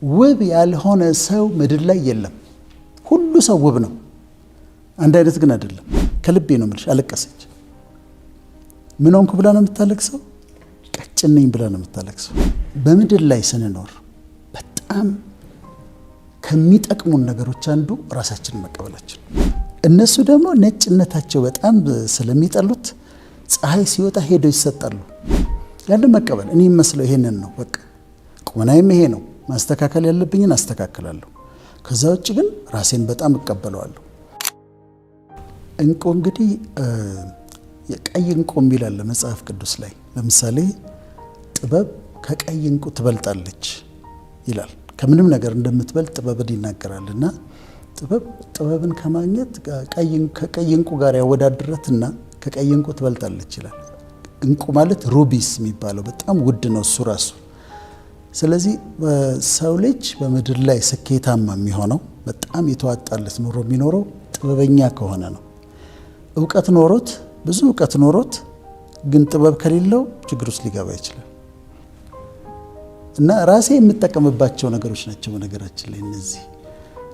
ውብ ያልሆነ ሰው ምድር ላይ የለም። ሁሉ ሰው ውብ ነው። አንድ አይነት ግን አይደለም። ከልቤ ነው የምልሽ። አለቀሰች። ምን ሆንኩ ብላ ነው የምታለቅሰው? ቀጭን ነኝ ብላ ነው የምታለቅሰው። በምድር ላይ ስንኖር በጣም ከሚጠቅሙን ነገሮች አንዱ ራሳችንን መቀበላችን። እነሱ ደግሞ ነጭነታቸው በጣም ስለሚጠሉት ፀሐይ ሲወጣ ሄደው ይሰጣሉ። ያን መቀበል እኔ መስለው ይሄንን ነው። በቃ ቁመናዬም ይሄ ነው። ማስተካከል ያለብኝን አስተካክላለሁ። ከዛ ውጭ ግን ራሴን በጣም እቀበለዋለሁ። እንቁ እንግዲህ የቀይ እንቁ የሚላል መጽሐፍ ቅዱስ ላይ ለምሳሌ ጥበብ ከቀይ እንቁ ትበልጣለች ይላል። ከምንም ነገር እንደምትበልጥ ጥበብን ይናገራልና ጥበብን ከማግኘት ከቀይ እንቁ ጋር ያወዳድረትና ከቀይ እንቁ ትበልጣለች ይላል። እንቁ ማለት ሩቢስ የሚባለው በጣም ውድ ነው እሱ ራሱ። ስለዚህ ሰው ልጅ በምድር ላይ ስኬታማ የሚሆነው በጣም የተዋጣለት ኑሮ የሚኖረው ጥበበኛ ከሆነ ነው። እውቀት ኖሮት ብዙ እውቀት ኖሮት ግን ጥበብ ከሌለው ችግር ውስጥ ሊገባ ይችላል። እና ራሴ የምጠቀምባቸው ነገሮች ናቸው። በነገራችን ላይ እነዚህ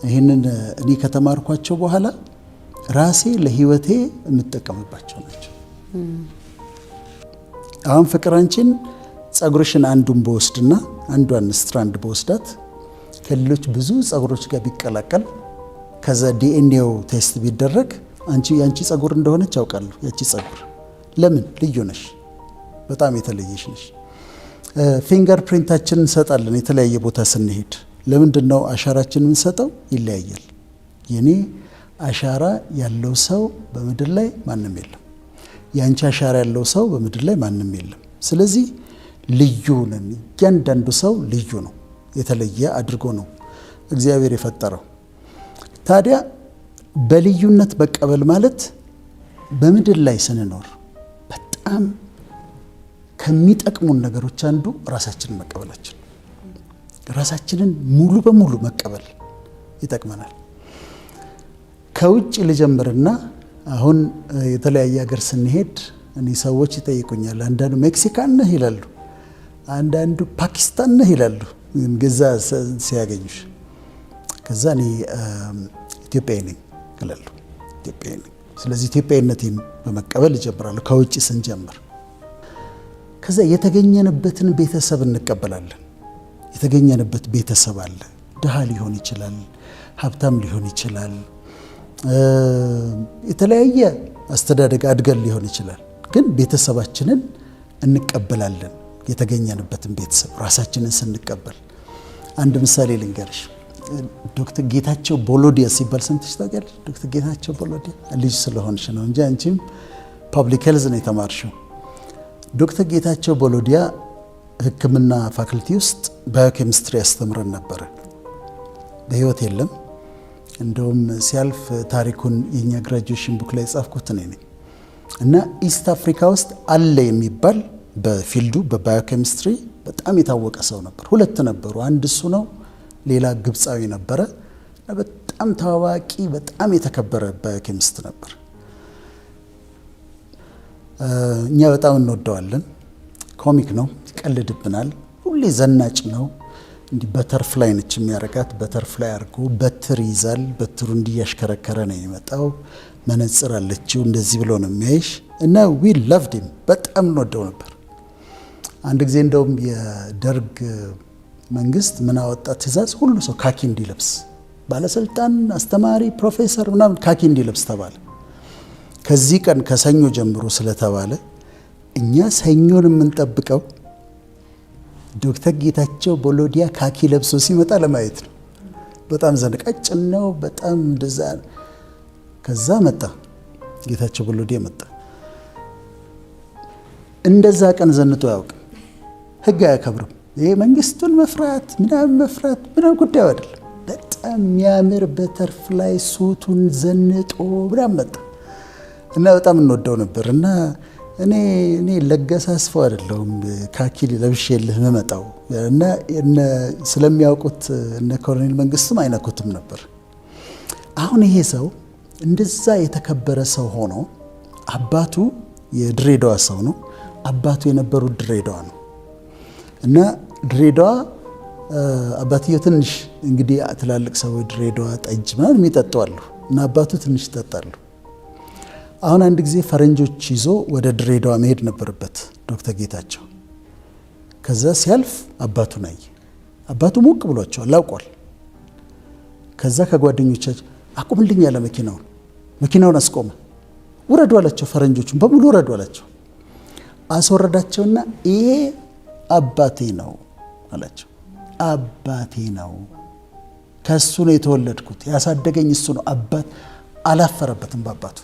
ይህንን እኔ ከተማርኳቸው በኋላ ራሴ ለህይወቴ የምጠቀምባቸው ናቸው። አሁን ፍቅር አንቺን ጸጉርሽን አንዱን በወስድና አንዷን ስትራንድ በወስዳት ከሌሎች ብዙ ጸጉሮች ጋር ቢቀላቀል ከዛ ዲኤንኤው ቴስት ቢደረግ ያንቺ ጸጉር እንደሆነች ያውቃለሁ። ያቺ ጸጉር ለምን ልዩ ነሽ፣ በጣም የተለየሽ ነሽ። ፊንገር ፕሪንታችንን እንሰጣለን የተለያየ ቦታ ስንሄድ። ለምንድነው አሻራችንን እንሰጠው? ይለያያል። የኔ አሻራ ያለው ሰው በምድር ላይ ማንም የለም። ያንቺ አሻራ ያለው ሰው በምድር ላይ ማንም የለም። ስለዚህ ልዩ ነን። እያንዳንዱ ሰው ልዩ ነው። የተለየ አድርጎ ነው እግዚአብሔር የፈጠረው። ታዲያ በልዩነት መቀበል ማለት በምድር ላይ ስንኖር በጣም ከሚጠቅሙን ነገሮች አንዱ ራሳችንን መቀበላችን። ራሳችንን ሙሉ በሙሉ መቀበል ይጠቅመናል። ከውጭ ልጀምርና አሁን የተለያየ ሀገር ስንሄድ እኔ ሰዎች ይጠይቁኛል። አንዳንዱ ሜክሲካን ነህ ይላሉ፣ አንዳንዱ ፓኪስታን ነህ ይላሉ ገዛ ሲያገኙሽ። ከዛ እኔ ኢትዮጵያዊ ነኝ ይላሉ። ኢትዮጵያዊ ነኝ። ስለዚህ ኢትዮጵያዊነቴን በመቀበል እጀምራለሁ ከውጭ ስንጀምር። ከዛ የተገኘንበትን ቤተሰብ እንቀበላለን። የተገኘንበት ቤተሰብ አለ። ድሃ ሊሆን ይችላል፣ ሀብታም ሊሆን ይችላል፣ የተለያየ አስተዳደግ አድገን ሊሆን ይችላል። ግን ቤተሰባችንን እንቀበላለን። የተገኘንበትን ቤተሰብ ራሳችንን ስንቀበል አንድ ምሳሌ ልንገርሽ። ዶክተር ጌታቸው ቦሎዲያ ሲባል ሰምተሽ ታውቂያለሽ? ዶክተር ጌታቸው ቦሎዲያ ልጅ ስለሆንሽ ነው እንጂ አንቺም ፐብሊክ ሄልዝ ነው የተማርሽው። ዶክተር ጌታቸው ቦሎዲያ ሕክምና ፋክልቲ ውስጥ ባዮኬሚስትሪ ያስተምረን ነበረ። በህይወት የለም። እንደውም ሲያልፍ ታሪኩን የኛ ግራጁዌሽን ቡክ ላይ ጻፍኩት እኔ ነኝ። እና ኢስት አፍሪካ ውስጥ አለ የሚባል በፊልዱ በባዮኬሚስትሪ በጣም የታወቀ ሰው ነበር። ሁለት ነበሩ። አንድ እሱ ነው፣ ሌላ ግብፃዊ ነበረ። በጣም ታዋቂ በጣም የተከበረ ባዮኬሚስት ነበር። እኛ በጣም እንወደዋለን። ኮሚክ ነው፣ ይቀልድብናል፣ ሁሌ ዘናጭ ነው። እንዲህ በተርፍላይ ነች የሚያረጋት። በተርፍላይ አድርጎ በትር ይዛል። በትሩ እንዲያሽከረከረ ነው የመጣው። መነጽር አለችው፣ እንደዚህ ብሎ ነው የሚያይሽ። እና ዊ ላቭድ ሂም፣ በጣም እንወደው ነበር። አንድ ጊዜ እንደውም የደርግ መንግስት ምን አወጣ ትእዛዝ፣ ሁሉ ሰው ካኪ እንዲለብስ፣ ባለስልጣን፣ አስተማሪ፣ ፕሮፌሰር ምናምን ካኪ እንዲለብስ ተባለ። ከዚህ ቀን ከሰኞ ጀምሮ ስለተባለ እኛ ሰኞን የምንጠብቀው ዶክተር ጌታቸው ቦሎዲያ ካኪ ለብሶ ሲመጣ ለማየት ነው። በጣም ዘንቃጭን ነው፣ በጣም እንደዛ። ከዛ መጣ ጌታቸው ቦሎዲያ መጣ። እንደዛ ቀን ዘንጦ ያውቅ። ህግ አያከብርም። ይሄ መንግስቱን መፍራት ምናምን ጉዳዩ አይደለም። በጣም የሚያምር በተርፍ ላይ ሱቱን ዘንጦ ምናምን መጣ እና በጣም እንወደው ነበር። እና እኔ ለገሰ አስፋው አይደለሁም ካኪ ለብሼልህ መመጣው እና ስለሚያውቁት እነ ኮሎኔል መንግስቱም አይነኩትም ነበር። አሁን ይሄ ሰው እንደዛ የተከበረ ሰው ሆኖ አባቱ የድሬዳዋ ሰው ነው። አባቱ የነበሩት ድሬዳዋ ነው እና ድሬዳዋ አባትየው ትንሽ እንግዲህ ትላልቅ ሰዎች ድሬዳዋ ጠጅ ምናምን የሚጠጡ አሉ እና አባቱ ትንሽ ይጠጣሉ። አሁን አንድ ጊዜ ፈረንጆች ይዞ ወደ ድሬዳዋ መሄድ ነበረበት ዶክተር ጌታቸው። ከዛ ሲያልፍ አባቱን አየ። አባቱ ሞቅ ብሏቸዋል፣ አውቋል። ከዛ ከጓደኞቻቸው አቁምልኝ ያለ መኪናውን አስቆመ። ውረዱ አላቸው። ፈረንጆቹን በሙሉ ውረዱ አላቸው። አስወረዳቸውና ይሄ አባቴ ነው አላቸው። አባቴ ነው፣ ከሱ ነው የተወለድኩት፣ ያሳደገኝ እሱ ነው። አባት አላፈረበትም በአባቱ።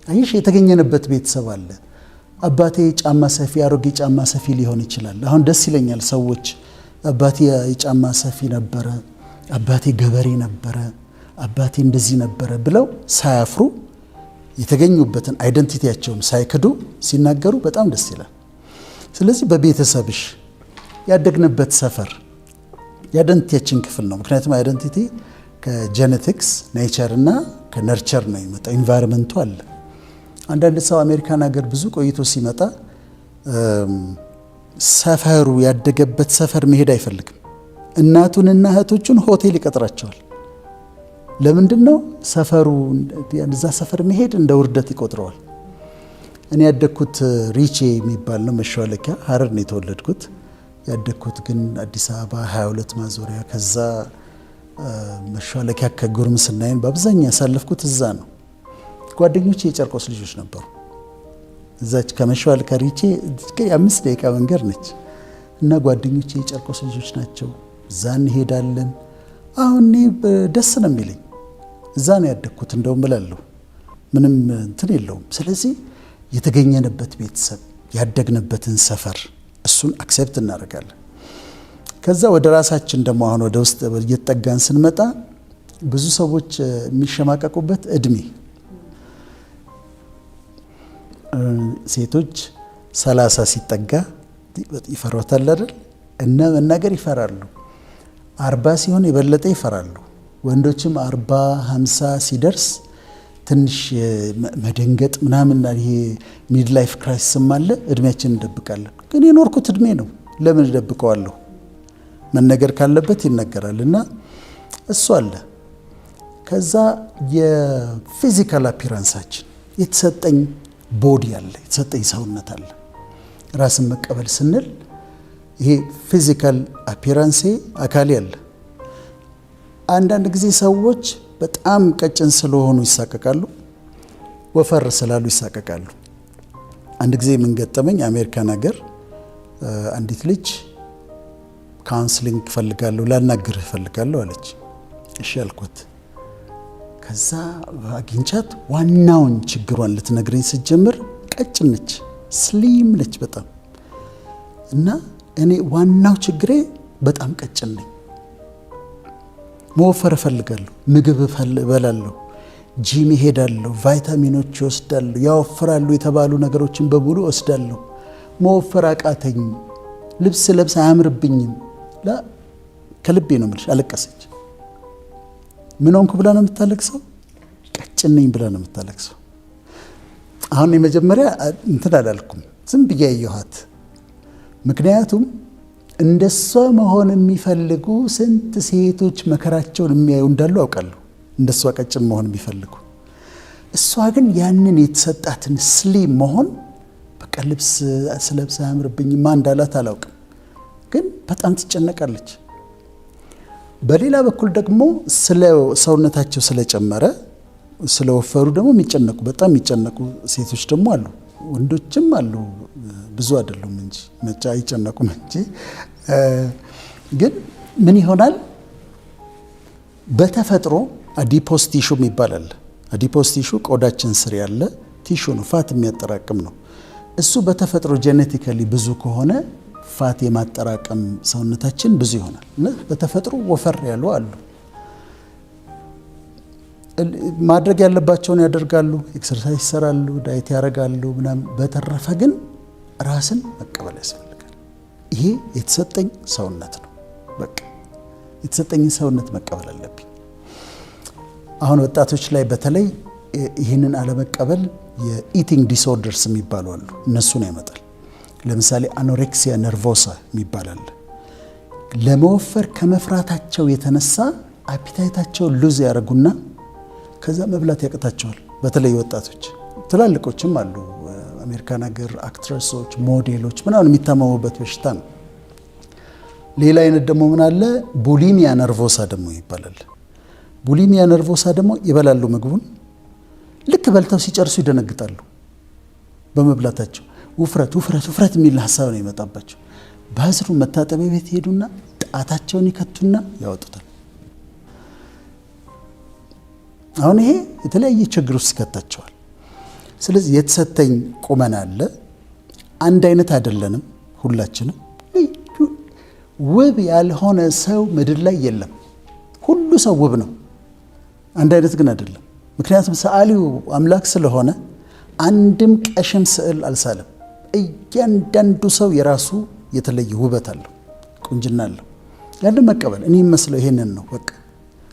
አይሽ የተገኘንበት ቤተሰብ አለ። አባቴ ጫማ ሰፊ፣ አሮጌ ጫማ ሰፊ ሊሆን ይችላል። አሁን ደስ ይለኛል ሰዎች አባቴ የጫማ ሰፊ ነበረ፣ አባቴ ገበሬ ነበረ፣ አባቴ እንደዚህ ነበረ ብለው ሳያፍሩ የተገኙበትን አይደንቲቲያቸውን ሳይክዱ ሲናገሩ በጣም ደስ ይላል። ስለዚህ በቤተሰብሽ ያደግንበት ሰፈር የአይደንቲቲያችን ክፍል ነው። ምክንያቱም አይደንቲቲ ከጄኔቲክስ ኔቸር እና ከነርቸር ነው የሚመጣው። ኢንቫይሮንመንቱ አለ። አንዳንድ ሰው አሜሪካን ሀገር ብዙ ቆይቶ ሲመጣ ሰፈሩ ያደገበት ሰፈር መሄድ አይፈልግም። እናቱንና እህቶቹን ሆቴል ይቀጥራቸዋል። ለምንድን ነው? ሰፈሩ እዛ ሰፈር መሄድ እንደ ውርደት ይቆጥረዋል። እኔ ያደግኩት ሪቼ የሚባል ነው መሿለኪያ፣ ሀረር ነው የተወለድኩት። ያደግኩት ግን አዲስ አበባ 22 ማዞሪያ፣ ከዛ መሿለኪያ ከጉርምስናዬን በአብዛኛው ያሳለፍኩት እዛ ነው። ጓደኞቼ የጨርቆስ ልጆች ነበሩ። እዛች ከመሿለኪያ ሪቼ 5 ደቂቃ መንገድ ነች እና ጓደኞቼ የጨርቆስ ልጆች ናቸው። እዛ እንሄዳለን። አሁን እኔ ደስ ነው የሚለኝ። እዛ ነው ያደግኩት እንደውም እላለሁ። ምንም እንትን የለውም። ስለዚህ የተገኘንበት ቤተሰብ ያደግንበትን ሰፈር እሱን አክሴፕት እናደርጋለን። ከዛ ወደ ራሳችን ደግሞ አሁን ወደ ውስጥ እየተጠጋን ስንመጣ ብዙ ሰዎች የሚሸማቀቁበት እድሜ፣ ሴቶች 30 ሲጠጋ ይፈሯታል አይደል? እና መናገር ይፈራሉ። 40 ሲሆን የበለጠ ይፈራሉ። ወንዶችም 40 50 ሲደርስ ትንሽ መደንገጥ ምናምን ይሄ ሚድ ላይፍ ክራይሲስም አለ። እድሜያችንን እንደብቃለን። ግን የኖርኩት እድሜ ነው፣ ለምን እደብቀዋለሁ? መነገር ካለበት ይነገራል እና እሱ አለ። ከዛ የፊዚካል አፒራንሳችን የተሰጠኝ ቦዲ አለ፣ የተሰጠኝ ሰውነት አለ። ራስን መቀበል ስንል ይሄ ፊዚካል አፒራንሴ አካሌ አለ። አንዳንድ ጊዜ ሰዎች በጣም ቀጭን ስለሆኑ ይሳቀቃሉ፣ ወፈር ስላሉ ይሳቀቃሉ። አንድ ጊዜ ምን ገጠመኝ? አሜሪካን ሀገር አንዲት ልጅ ካውንስሊንግ ፈልጋለሁ፣ ላናግርህ ፈልጋለሁ አለች። እሺ አልኳት። ከዛ አግኝቻት ዋናውን ችግሯን ልትነግረኝ ስትጀምር ቀጭን ነች፣ ስሊም ነች በጣም እና እኔ ዋናው ችግሬ በጣም ቀጭን ነኝ። መወፈር እፈልጋለሁ፣ ምግብ እበላለሁ፣ ጂም እሄዳለሁ፣ ቫይታሚኖች እወስዳለሁ፣ ያወፍራሉ የተባሉ ነገሮችን በሙሉ እወስዳለሁ። መወፈር አቃተኝ፣ ልብስ ለብስ አያምርብኝም። ከልቤ ነው የምልሽ። አለቀሰች። ምን ሆንኩ ብላ ነው የምታለቅሰው? ቀጭን ነኝ ብላ ነው የምታለቅሰው። አሁን የመጀመሪያ እንትን አላልኩም፣ ዝም ብዬ አየኋት። ምክንያቱም እንደሷ መሆን የሚፈልጉ ስንት ሴቶች መከራቸውን የሚያዩ እንዳሉ አውቃለሁ፣ እንደሷ ቀጭን መሆን የሚፈልጉ። እሷ ግን ያንን የተሰጣትን ስሊም መሆን በቃ ልብስ ስለብስ አያምርብኝም ማን እንዳላት አላውቅም፣ ግን በጣም ትጨነቃለች። በሌላ በኩል ደግሞ ስለ ሰውነታቸው ስለጨመረ ስለወፈሩ ደግሞ የሚጨነቁ በጣም የሚጨነቁ ሴቶች ደግሞ አሉ፣ ወንዶችም አሉ። ብዙ አይደሉም እንጂ መቻ አይጨነቁም እንጂ። ግን ምን ይሆናል? በተፈጥሮ አዲፖስ ቲሹ ይባላል። አዲፖስ ቲሹ ቆዳችን ስር ያለ ቲሹ ነው፣ ፋት የሚያጠራቅም ነው። እሱ በተፈጥሮ ጄኔቲካሊ ብዙ ከሆነ ፋት የማጠራቀም ሰውነታችን ብዙ ይሆናል። በተፈጥሮ ወፈር ያሉ አሉ። ማድረግ ያለባቸውን ያደርጋሉ፣ ኤክሰርሳይዝ ይሰራሉ፣ ዳይት ያደርጋሉ ምናምን። በተረፈ ግን ራስን መቀበል ያስፈልጋል። ይሄ የተሰጠኝ ሰውነት ነው። በቃ የተሰጠኝ ሰውነት መቀበል አለብኝ። አሁን ወጣቶች ላይ በተለይ ይህንን አለመቀበል የኢቲንግ ዲስኦርደርስ የሚባሉ አሉ፣ እነሱን ያመጣል። ለምሳሌ አኖሬክሲያ ነርቮሳ ይባላል። ለመወፈር ከመፍራታቸው የተነሳ አፒታይታቸው ሉዝ ያደርጉና ከዛ መብላት ያቅታቸዋል። በተለይ ወጣቶች፣ ትላልቆችም አሉ። አሜሪካን ሀገር አክትረሶች፣ ሞዴሎች ምናምን የሚታመሙበት በሽታ ነው። ሌላ አይነት ደግሞ ምን አለ? ቡሊሚያ ነርቮሳ ደግሞ ይባላል። ቡሊሚያ ነርቮሳ ደግሞ ይበላሉ ምግቡን፣ ልክ በልተው ሲጨርሱ ይደነግጣሉ በመብላታቸው። ውፍረት ውፍረት ውፍረት የሚል ሀሳብ ነው ይመጣባቸው። ባዝሩ መታጠቢያ ቤት ሄዱና ጣታቸውን ይከቱና ያወጡታል። አሁን ይሄ የተለያየ ችግር ውስጥ ይከታቸዋል። ስለዚህ የተሰጠኝ ቁመና አለ። አንድ አይነት አይደለንም ሁላችንም። ውብ ያልሆነ ሰው ምድር ላይ የለም። ሁሉ ሰው ውብ ነው፣ አንድ አይነት ግን አይደለም። ምክንያቱም ሰዓሊው አምላክ ስለሆነ አንድም ቀሽም ስዕል አልሳለም። እያንዳንዱ ሰው የራሱ የተለየ ውበት አለው፣ ቁንጅና አለው። ያንን መቀበል እኔ የምመስለው ይሄንን ነው። በቃ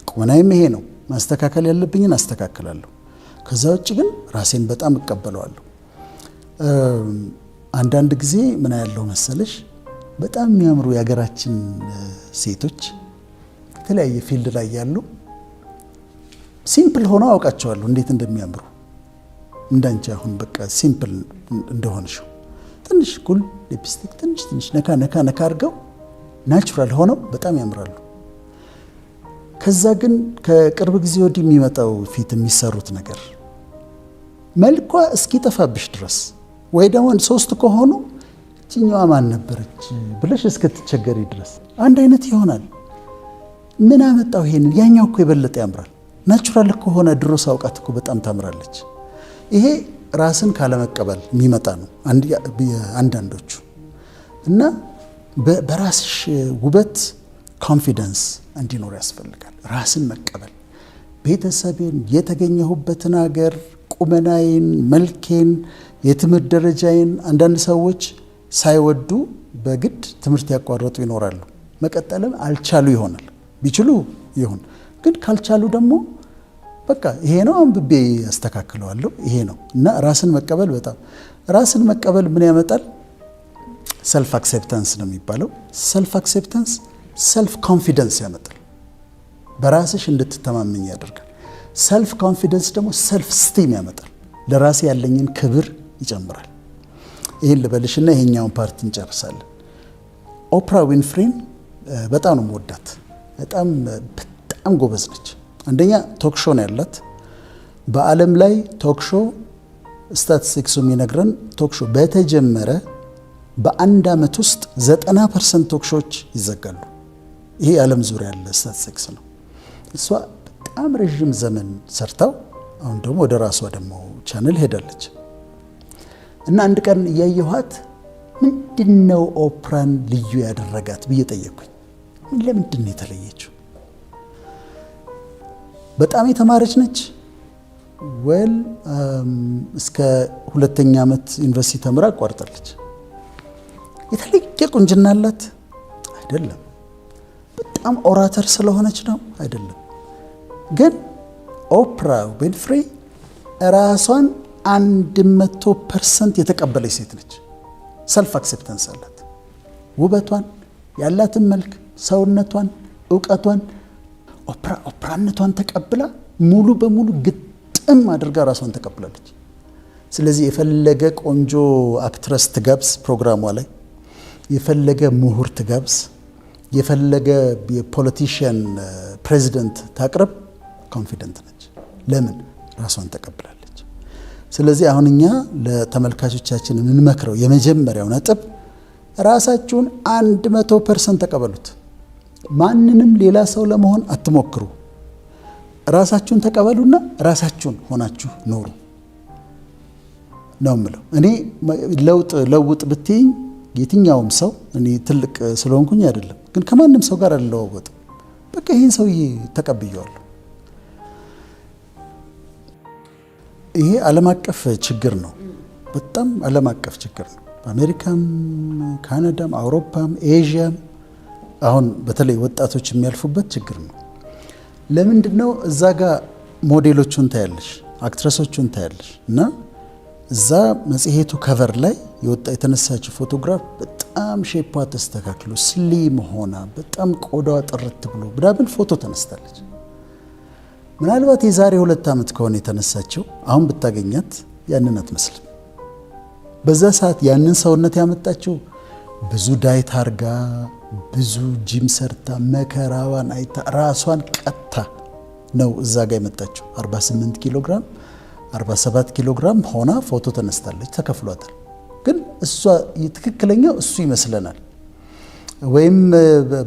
ቁመናዬም ይሄ ነው። ማስተካከል ያለብኝን አስተካክላለሁ። ከዛ ውጭ ግን ራሴን በጣም እቀበለዋለሁ። አንዳንድ ጊዜ ምን ያለው መሰለሽ፣ በጣም የሚያምሩ የሀገራችን ሴቶች የተለያየ ፊልድ ላይ ያሉ ሲምፕል ሆነው አውቃቸዋለሁ እንዴት እንደሚያምሩ። እንዳንቺ አሁን በቃ ሲምፕል እንደሆንሽው ትንሽ ኩል ሊፕስቲክ ትንሽ ነካ ነካ ነካ አድርገው ናቹራል ሆነው በጣም ያምራሉ። ከዛ ግን ከቅርብ ጊዜ ወዲህ የሚመጣው ፊት የሚሰሩት ነገር መልኳ እስኪጠፋብሽ ድረስ ወይ ደግሞ ሶስት ከሆኑ እቺኛዋ ማን ነበረች ብለሽ እስክትቸገሪ ድረስ አንድ አይነት ይሆናል። ምን አመጣው ይሄንን? ያኛው እኮ የበለጠ ያምራል። ናቹራል ከሆነ ድሮ ሳውቃት እኮ በጣም ታምራለች። ይሄ ራስን ካለመቀበል የሚመጣ ነው አንዳንዶቹ። እና በራስሽ ውበት ኮንፊደንስ እንዲኖር ያስፈልጋል። ራስን መቀበል፣ ቤተሰቤን፣ የተገኘሁበትን ሀገር፣ ቁመናዬን፣ መልኬን፣ የትምህርት ደረጃዬን። አንዳንድ ሰዎች ሳይወዱ በግድ ትምህርት ያቋረጡ ይኖራሉ። መቀጠልም አልቻሉ ይሆናል። ቢችሉ ይሁን፣ ግን ካልቻሉ ደግሞ በቃ ይሄ ነው አንብቤ ያስተካክለዋለሁ ይሄ ነው። እና ራስን መቀበል በጣም ራስን መቀበል ምን ያመጣል? ሰልፍ አክሴፕታንስ ነው የሚባለው። ሰልፍ አክሴፕታንስ ሰልፍ ኮንፊደንስ ያመጣል። በራስሽ እንድትተማመኝ ያደርጋል። ሰልፍ ኮንፊደንስ ደግሞ ሰልፍ ስቲም ያመጣል። ለራሴ ያለኝን ክብር ይጨምራል። ይህን ልበልሽና ይሄኛውን ፓርት እንጨርሳለን። ኦፕራ ዊንፍሪን በጣም ነው የምወዳት። በጣም ጎበዝ ነች። አንደኛ ቶክሾ ነው ያላት። በዓለም ላይ ቶክሾ ስታቲስቲክሱ የሚነግረን ቶክሾ በተጀመረ በአንድ ዓመት ውስጥ 90% ቶክሾዎች ይዘጋሉ። ይሄ የዓለም ዙሪያ ያለ ስታቲስቲክስ ነው። እሷ በጣም ረዥም ዘመን ሰርታው አሁን ደግሞ ወደ ራሷ ደግሞ ቻነል ሄዳለች። እና አንድ ቀን እያየኋት ምንድነው ኦፕራን ልዩ ያደረጋት ብዬ ጠየቅኩኝ። ለምንድን ነው የተለየችው? በጣም የተማረች ነች። እስከ 2ኛ ዓመት ዩኒቨርሲቲ ተምራ አቋርጣለች። የተለየ ቁንጅና አላት አይደለም። በጣም ኦራተር ስለሆነች ነው አይደለም። ግን ኦፕራ ዊንፍሪ ራሷን 100% የተቀበለች ሴት ነች። ሰልፍ አክሴፕታንስ አላት። ውበቷን፣ ያላትን መልክ፣ ሰውነቷን፣ እውቀቷን፣ ኦፕራነቷን ተቀብላ ሙሉ በሙሉ ግጥም አድርጋ ራሷን ተቀብላለች። ስለዚህ የፈለገ ቆንጆ አክትረስ ትጋብዝ ፕሮግራሟ ላይ፣ የፈለገ ምሁር ትጋብዝ፣ የፈለገ የፖለቲሽያን ፕሬዚደንት ታቅርብ፣ ኮንፊደንት ነች። ለምን? ራሷን ተቀብላለች። ስለዚህ አሁን እኛ ለተመልካቾቻችን የምንመክረው የመጀመሪያው ነጥብ ራሳችሁን 100% ተቀበሉት። ማንንም ሌላ ሰው ለመሆን አትሞክሩ። ራሳችሁን ተቀበሉና ራሳችሁን ሆናችሁ ኖሩ ነው የምለው። እኔ ለውጥ ብትይኝ የትኛውም ሰው እኔ ትልቅ ስለሆንኩኝ አይደለም፣ ግን ከማንም ሰው ጋር አልለዋወጥም። በቃ ይሄን ሰውዬ ተቀብየዋለሁ። ይሄ ዓለም አቀፍ ችግር ነው። በጣም ዓለም አቀፍ ችግር ነው። በአሜሪካም፣ ካናዳም፣ አውሮፓም፣ ኤዥያም አሁን በተለይ ወጣቶች የሚያልፉበት ችግር ነው። ለምንድን ነው? እዛ ጋር ሞዴሎቹን ታያለሽ፣ አክትረሶቹን ታያለሽ እና እዛ መጽሔቱ ከቨር ላይ የወጣ የተነሳችው ፎቶግራፍ በጣም ሼፓ ተስተካክሎ ስሊም ሆና በጣም ቆዳዋ ጥርት ብሎ ብዳብን ፎቶ ተነስታለች። ምናልባት የዛሬ 2 ዓመት ከሆነ የተነሳችው አሁን ብታገኛት ያንን አትመስልም። በዛ ሰዓት ያንን ሰውነት ያመጣችው ብዙ ዳይት አርጋ ብዙ ጂም ሰርታ መከራዋን አይታ ራሷን ቀጥታ ነው እዛ ጋር የመጣችው። 48 ኪሎ ግራም 47 ኪሎ ግራም ሆና ፎቶ ተነስታለች፣ ተከፍሏታል። ግን እሷ ትክክለኛው እሱ ይመስለናል። ወይም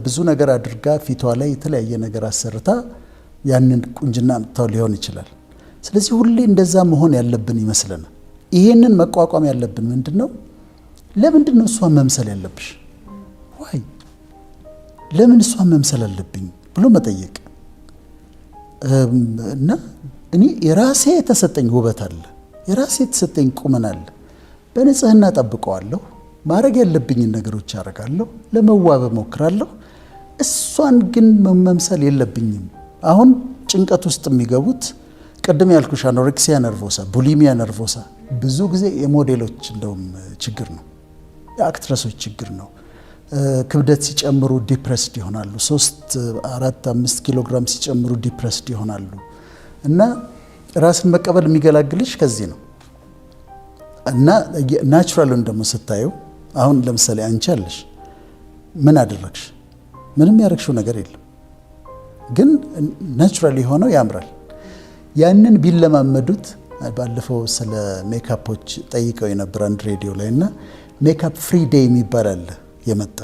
ብዙ ነገር አድርጋ ፊቷ ላይ የተለያየ ነገር አሰርታ ያንን ቁንጅና አምጥታው ሊሆን ይችላል። ስለዚህ ሁሌ እንደዛ መሆን ያለብን ይመስለናል። ይሄንን መቋቋም ያለብን ምንድነው? ለምንድነው እሷን መምሰል ያለብሽ? ዋይ ለምን እሷን መምሰል አለብኝ ብሎ መጠየቅ እና እኔ የራሴ የተሰጠኝ ውበት አለ፣ የራሴ የተሰጠኝ ቁመና አለ። በንጽህና ጠብቀዋለሁ፣ ማድረግ ያለብኝን ነገሮች አደርጋለሁ፣ ለመዋብ እሞክራለሁ። እሷን ግን መምሰል የለብኝም። አሁን ጭንቀት ውስጥ የሚገቡት ቅድም ያልኩሽ አኖሬክሲያ ነርቮሳ፣ ቡሊሚያ ነርቮሳ ብዙ ጊዜ የሞዴሎች እንደውም ችግር ነው፣ የአክትረሶች ችግር ነው። ክብደት ሲጨምሩ ዲፕሬስድ ይሆናሉ። 3፣ 4፣ 5 ኪሎ ግራም ሲጨምሩ ዲፕሬስድ ይሆናሉ። እና ራስን መቀበል የሚገላግልሽ ከዚህ ነው። እና ናቹራሉን ደግሞ ስታየው አሁን ለምሳሌ አንቺ አለሽ፣ ምን አደረግሽ? ምንም ያደረግሽው ነገር የለም፣ ግን ናቹራል የሆነው ያምራል። ያንን ቢለማመዱት ባለፈው ስለ ሜካፖች ጠይቀው የነበር አንድ ሬዲዮ ላይ እና ሜካፕ ፍሪ ዴይ የሚባል አለ የመጣ።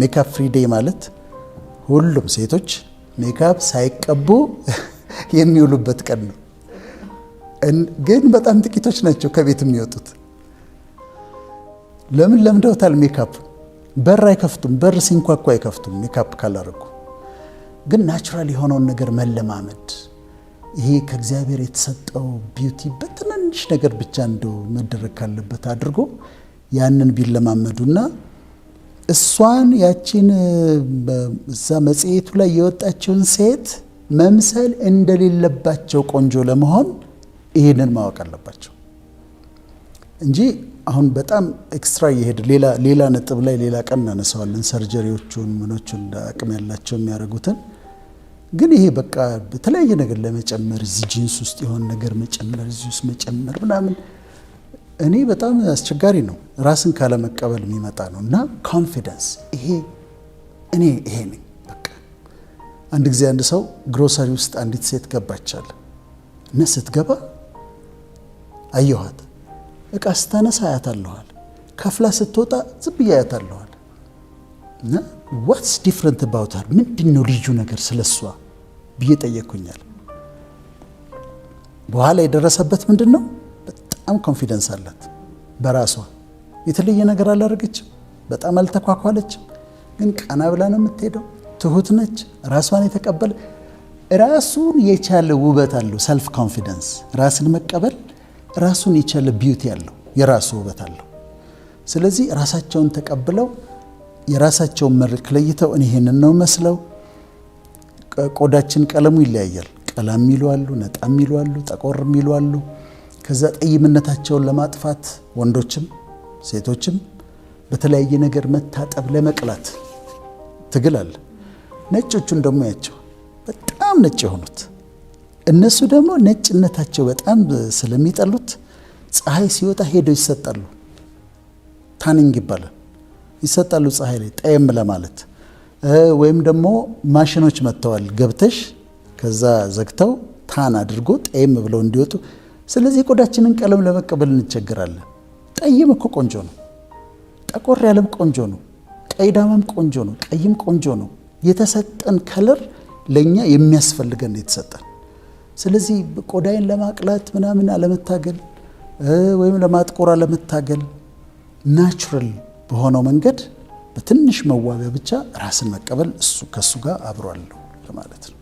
ሜካፕ ፍሪ ዴይ ማለት ሁሉም ሴቶች ሜካፕ ሳይቀቡ የሚውሉበት ቀን ነው። ግን በጣም ጥቂቶች ናቸው ከቤት የሚወጡት። ለምን ለምደውታል? ሜካፕ በር አይከፍቱም፣ በር ሲንኳኳ አይከፍቱም ሜካፕ ካላረጉ። ግን ናቹራል የሆነውን ነገር መለማመድ፣ ይሄ ከእግዚአብሔር የተሰጠው ቢዩቲ በትንንሽ ነገር ብቻ እንደው መደረግ ካለበት አድርጎ ያንን ቢለማመዱና እሷን ያቺን እዛ መጽሔቱ ላይ የወጣችውን ሴት መምሰል እንደሌለባቸው ቆንጆ ለመሆን ይሄንን ማወቅ አለባቸው እንጂ አሁን በጣም ኤክስትራ እየሄድ ሌላ ነጥብ ላይ ሌላ ቀን እናነሳዋለን። ሰርጀሪዎቹን ምኖቹን አቅም ያላቸው የሚያደርጉትን ግን ይሄ በቃ በተለያየ ነገር ለመጨመር እዚህ ጂንስ ውስጥ የሆነ ነገር መጨመር እዚህ ውስጥ መጨመር ምናምን እኔ በጣም አስቸጋሪ ነው። ራስን ካለመቀበል የሚመጣ ነው። እና ኮንፊደንስ ይሄ ነኝ በቃ። አንድ ጊዜ አንድ ሰው ግሮሰሪ ውስጥ አንዲት ሴት ገባቻለ እና ስትገባ አየኋት። እቃ ስታነሳ አያታለኋል፣ ከፍላ ስትወጣ ዝም ብዬ አያታለኋል። እና ዋትስ ዲፍረንት አባውት ሀር፣ ምንድነው ልዩ ነገር ስለሷ ብዬ ጠየቅኩኛል። በኋላ የደረሰበት ምንድነው? በጣም ኮንፊደንስ አላት በራሷ። የተለየ ነገር አላደረገችም፣ በጣም አልተኳኳለችም። ግን ቀና ብላ ነው የምትሄደው። ትሁት ነች፣ ራሷን የተቀበለ ራሱን የቻለ ውበት አለው። ሰልፍ ኮንፊደንስ፣ ራስን መቀበል ራሱን የቻለ ቢዩቲ አለው፣ የራሱ ውበት አለው። ስለዚህ ራሳቸውን ተቀብለው የራሳቸውን መልክ ለይተው እኔ ይሄንን ነው መስለው። ቆዳችን ቀለሙ ይለያያል። ቀላ የሚሉ አሉ፣ ነጣ የሚሉ አሉ፣ ጠቆር የሚሉ አሉ። ከዛ ጠይምነታቸውን ለማጥፋት ወንዶችም ሴቶችም በተለያየ ነገር መታጠብ ለመቅላት ትግል አለ። ነጮቹን ደግሞ ያቸው በጣም ነጭ የሆኑት እነሱ ደግሞ ነጭነታቸው በጣም ስለሚጠሉት ፀሐይ ሲወጣ ሄደው ይሰጣሉ። ታኒንግ ይባላል። ይሰጣሉ ፀሐይ ላይ ጠየም ለማለት። ወይም ደግሞ ማሽኖች መጥተዋል፣ ገብተሽ ከዛ ዘግተው ታን አድርጎ ጠየም ብለው እንዲወጡ። ስለዚህ ቆዳችንን ቀለም ለመቀበል እንቸገራለን። ጠይም እኮ ቆንጆ ነው፣ ጠቆር ያለም ቆንጆ ነው፣ ቀይ ዳማም ቆንጆ ነው፣ ቀይም ቆንጆ ነው። የተሰጠን ከለር ለኛ የሚያስፈልገን የተሰጠን። ስለዚህ ቆዳይን ለማቅላት ምናምን አለመታገል ወይም ለማጥቆር አለመታገል፣ ናቹራል በሆነው መንገድ በትንሽ መዋቢያ ብቻ ራስን መቀበል እሱ ከሱ ጋር አብሮ አለው ለማለት ነው።